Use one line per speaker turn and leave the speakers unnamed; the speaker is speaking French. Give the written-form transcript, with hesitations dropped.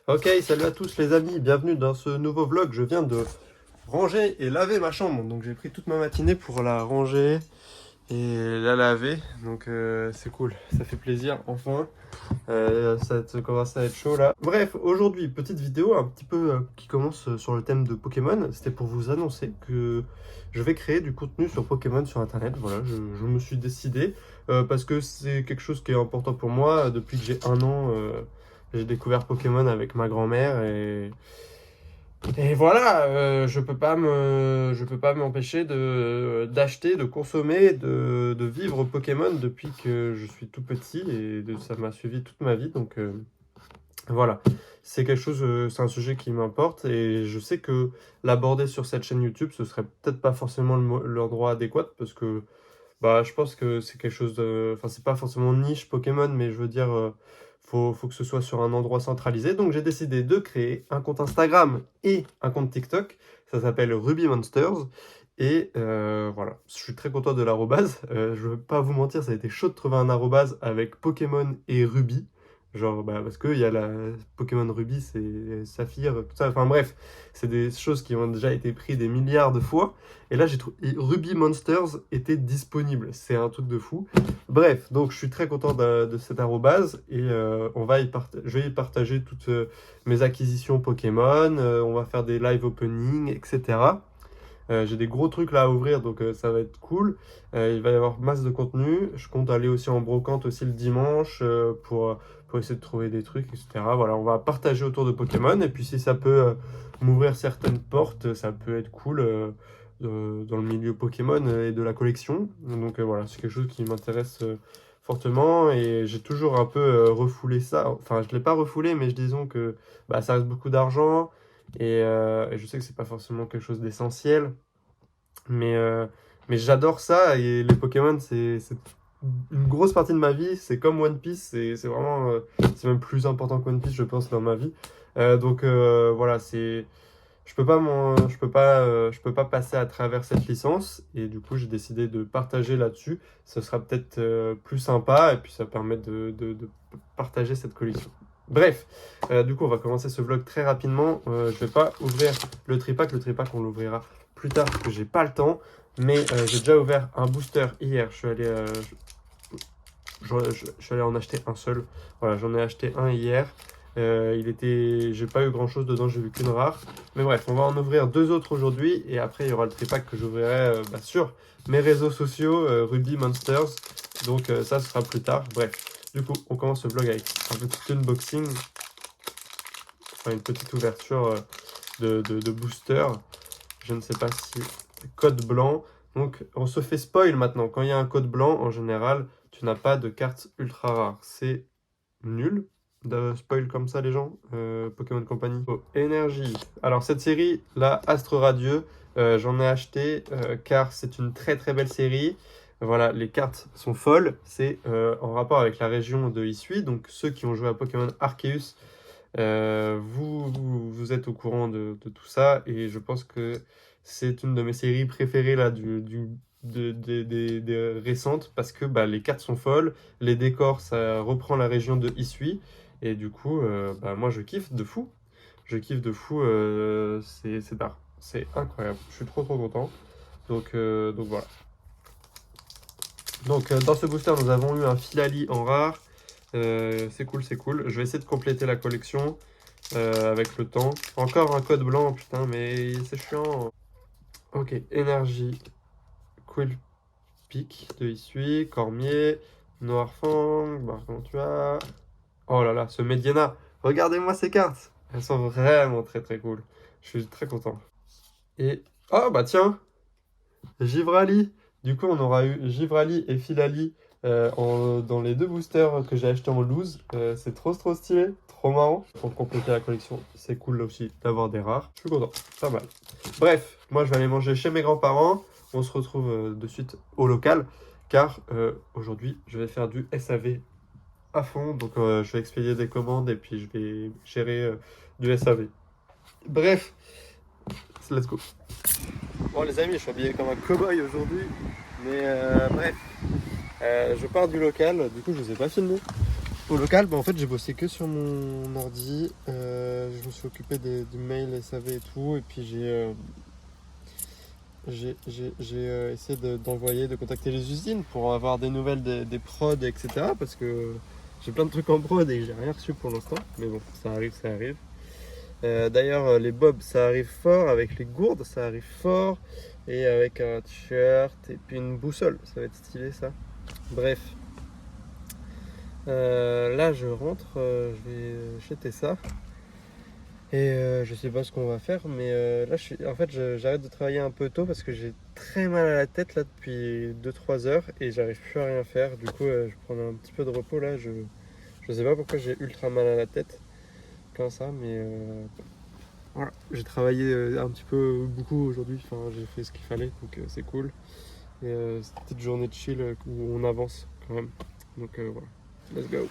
Ok, salut à tous les amis, bienvenue dans ce nouveau vlog. Je viens de ranger et laver ma chambre, donc j'ai pris toute ma matinée pour la ranger et la laver, donc c'est cool, ça fait plaisir, enfin. Ça commence à être chaud là. Bref, aujourd'hui, petite vidéo un petit peu qui commence sur le thème de Pokémon. C'était pour vous annoncer que je vais créer du contenu sur Pokémon sur internet. Voilà, je me suis décidé parce que c'est quelque chose qui est important pour moi. Depuis que j'ai 1 an, j'ai découvert Pokémon avec ma grand-mère et voilà, je peux pas m'empêcher d'acheter, de consommer, de vivre Pokémon depuis que je suis tout petit ça m'a suivi toute ma vie. Donc voilà, c'est quelque chose, c'est un sujet qui m'importe et je sais que l'aborder sur cette chaîne YouTube, ce serait peut-être pas forcément l'endroit adéquat parce que bah, je pense que c'est quelque chose de... Enfin, c'est pas forcément niche Pokémon, mais je veux dire, faut que ce soit sur un endroit centralisé. Donc, j'ai décidé de créer un compte Instagram et un compte TikTok. Ça s'appelle Ruby Monsters. Et voilà, je suis très content de l'arrobase. Je veux pas vous mentir, ça a été chaud de trouver un arrobase avec Pokémon et Ruby. Genre, bah, parce qu'il y a la Pokémon Ruby, c'est Saphir, tout ça. Enfin bref, c'est des choses qui ont déjà été prises des milliards de fois. Et là, j'ai trouvé Ruby Monsters était disponible. C'est un truc de fou. Bref, donc je suis très content de cette arrobase et je vais y partager toutes mes acquisitions Pokémon. On va faire des live opening, etc. J'ai des gros trucs là à ouvrir, donc ça va être cool. Il va y avoir masse de contenu. Je compte aller aussi en brocante aussi le dimanche pour essayer de trouver des trucs, etc. Voilà, on va partager autour de Pokémon. Et puis si ça peut m'ouvrir certaines portes, ça peut être cool dans le milieu Pokémon et de la collection. Donc voilà, c'est quelque chose qui m'intéresse fortement. Et j'ai toujours un peu refoulé ça. Enfin, je ne l'ai pas refoulé, mais disons que bah, ça reste beaucoup d'argent. Et je sais que c'est pas forcément quelque chose d'essentiel, mais, euh, mais j'adore ça. Et les Pokémon, c'est une grosse partie de ma vie. C'est comme One Piece, c'est vraiment, c'est même plus important que One Piece, je pense, dans ma vie. Donc voilà, je peux pas passer à travers cette licence. Et du coup, j'ai décidé de partager là-dessus. Ce sera peut-être plus sympa et puis ça permet de partager cette collection. Bref, du coup, on va commencer ce vlog très rapidement. Je vais pas ouvrir le tripack. Le tripack, on l'ouvrira plus tard parce que j'ai pas le temps. Mais j'ai déjà ouvert un booster hier. Je suis allé en acheter un seul. Voilà, j'en ai acheté un hier. J'ai pas eu grand chose dedans, j'ai vu qu'une rare. Mais bref, on va en ouvrir 2 autres aujourd'hui. Et après, il y aura le tripack que j'ouvrirai sur mes réseaux sociaux, Ruby Monsters. Donc ça, ce sera plus tard. Bref, du coup, on commence le vlog avec un petit unboxing. Enfin, une petite ouverture de booster. Je ne sais pas si... Code blanc. Donc, on se fait spoil maintenant. Quand il y a un code blanc, en général, tu n'as pas de carte ultra rare. C'est nul de spoil comme ça les gens. Pokémon Company. Oh, énergie. Alors cette série, la Astre Radieux, j'en ai acheté car c'est une très très belle série. Voilà, les cartes sont folles. C'est en rapport avec la région de Hisui. Donc ceux qui ont joué à Pokémon Arceus, vous êtes au courant de tout ça. Et je pense que c'est une de mes séries préférées là, des récentes parce que bah, les cartes sont folles, les décors, ça reprend la région de Hisui. Et du coup, bah, moi je kiffe de fou. Je kiffe de fou, c'est incroyable. Je suis trop trop content. Donc voilà. Donc dans ce booster, nous avons eu un Filali en rare. C'est cool, c'est cool. Je vais essayer de compléter la collection avec le temps. Encore un code blanc, putain, mais c'est chiant. Ok, énergie, Quill Pic de Issui, Cormier, Noirfang, Bargantua. Oh là là, ce Mediana, regardez-moi ces cartes. Elles sont vraiment très très cool. Je suis très content. Et, oh bah tiens, Givrali. Du coup, on aura eu Givrali et Filali dans les 2 boosters que j'ai achetés en loose. C'est trop stylé, trop marrant. Pour compléter la collection, c'est cool là aussi d'avoir des rares. Je suis content, pas mal. Bref, moi je vais aller manger chez mes grands-parents. On se retrouve de suite au local. Car aujourd'hui, je vais faire du SAV à fond. Donc je vais expédier des commandes et puis je vais gérer du SAV. Bref, let's go. Bon les amis, je suis habillé comme un cow-boy aujourd'hui. Mais bref, je pars du local. Du coup, je vous ai pas filmé. Au local, en fait, j'ai bossé que sur mon ordi. Je me suis occupé du mail SAV et tout. Et puis j'ai essayé d'envoyer, de contacter les usines pour avoir des nouvelles des prods, etc. Parce que j'ai plein de trucs en prod et j'ai rien reçu pour l'instant. Mais bon, ça arrive, ça arrive. D'ailleurs, les bobs, ça arrive fort. Avec les gourdes, ça arrive fort. Et avec un t-shirt et puis une boussole. Ça va être stylé, ça. Bref. Là, je rentre. Je vais jeter ça. Et je sais pas ce qu'on va faire, mais là, en fait, j'arrête de travailler un peu tôt parce que j'ai très mal à la tête là depuis 2-3 heures et j'arrive plus à rien faire. Du coup, je prends un petit peu de repos là. Je sais pas pourquoi j'ai ultra mal à la tête comme ça, mais voilà. J'ai travaillé un petit peu beaucoup aujourd'hui. Enfin, j'ai fait ce qu'il fallait, donc c'est cool. Et c'était une journée de chill où on avance quand même. Donc voilà, let's go.